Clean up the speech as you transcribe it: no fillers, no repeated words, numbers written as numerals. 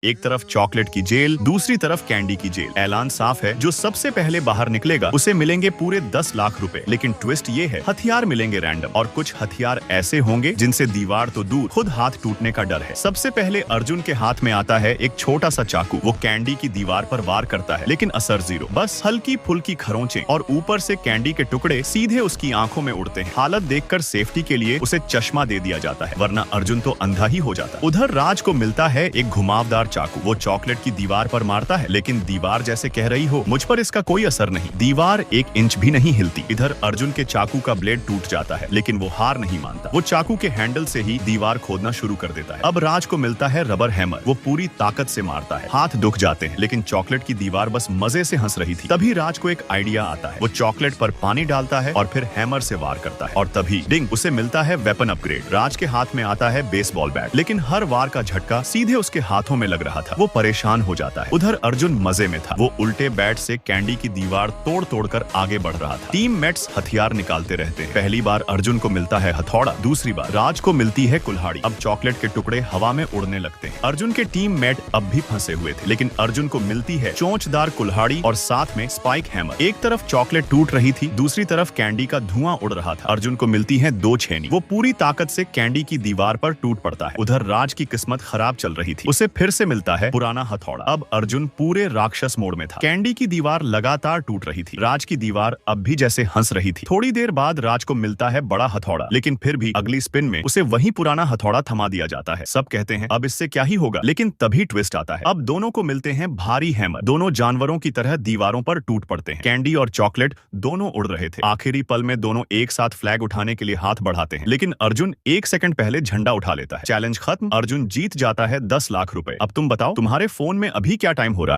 एक तरफ चॉकलेट की जेल, दूसरी तरफ कैंडी की जेल। ऐलान साफ है, जो सबसे पहले बाहर निकलेगा उसे मिलेंगे पूरे 10 लाख रुपए। लेकिन ट्विस्ट ये है, हथियार मिलेंगे रैंडम, और कुछ हथियार ऐसे होंगे जिनसे दीवार तो दूर, खुद हाथ टूटने का डर है। सबसे पहले अर्जुन के हाथ में आता है एक छोटा सा चाकू। वो कैंडी की दीवार पर वार करता है, लेकिन असर जीरो। बस हल्की फुल्की खरोंचें और ऊपर से कैंडी के टुकड़े सीधे उसकी आंखों में उड़ते हैं। हालत देखकर सेफ्टी के लिए उसे चश्मा दे दिया जाता है, वरना अर्जुन तो अंधा ही हो जाता। उधर राज को मिलता है एक घुमावदार चाकू। वो चॉकलेट की दीवार पर मारता है, लेकिन दीवार जैसे कह रही हो, मुझ पर इसका कोई असर नहीं। दीवार 1 इंच भी नहीं हिलती। इधर अर्जुन के चाकू का ब्लेड टूट जाता है, लेकिन वो हार नहीं मानता। वो चाकू के हैंडल से ही दीवार खोदना शुरू कर देता है। अब राज को मिलता है रबर हैमर। वो पूरी ताकत से मारता है, हाथ दुख जाते हैं, लेकिन चॉकलेट की दीवार बस मजे से हंस रही थी। तभी राज को एक आइडिया आता है। वो चॉकलेट पर पानी डालता है और फिर हैमर से वार करता है, और तभी डिंग, उसे मिलता है वेपन अपग्रेड। राज के हाथ में आता है बेसबॉल बैट, लेकिन हर वार का झटका सीधे उसके हाथों में लग रहा था। वो परेशान हो जाता है। उधर अर्जुन मजे में था। वो उल्टे बैट से कैंडी की दीवार तोड़ तोड़ कर आगे बढ़ रहा था। टीम मेट्स हथियार निकालते रहते हैं। पहली बार अर्जुन को मिलता है हथौड़ा, दूसरी बार राज को मिलती है कुल्हाड़ी। अब चॉकलेट के टुकड़े हवा में उड़ने लगते हैं। अर्जुन के टीम मेट अब भी फंसे हुए थे, लेकिन अर्जुन को मिलती है चोंचदार कुल्हाड़ी और साथ में स्पाइक हैमर। एक तरफ चॉकलेट टूट रही थी, दूसरी तरफ कैंडी का धुआं उड़ रहा था। अर्जुन को मिलती है 2 छेनी। वो पूरी ताकत से कैंडी की दीवार पर टूट पड़ता है। उधर राज की किस्मत खराब चल रही थी। उसे फिर से मिलता है पुराना हथौड़ा। अब अर्जुन पूरे राक्षस मोड में था। कैंडी की दीवार लगातार टूट रही थी। राज की दीवार अब भी जैसे हंस रही थी। थोड़ी देर बाद राज को मिलता है बड़ा हथौड़ा, लेकिन फिर भी अगली स्पिन में उसे वही पुराना हथौड़ा थमा दिया जाता है। सब कहते हैं अब इससे क्या ही होगा, लेकिन तभी ट्विस्ट आता है। अब दोनों को मिलते हैं भारी हैमर। दोनों जानवरों की तरह दीवारों पर टूट पड़ते हैं। कैंडी और चॉकलेट दोनों उड़ रहे थे। आखिरी पल में दोनों एक साथ फ्लैग उठाने के लिए हाथ बढ़ाते हैं, लेकिन अर्जुन 1 सेकंड पहले झंडा उठा लेता है। चैलेंज खत्म। अर्जुन जीत जाता है 10 लाख रुपए। अब तुम बताओ, तुम्हारे फोन में अभी क्या टाइम हो रहा है?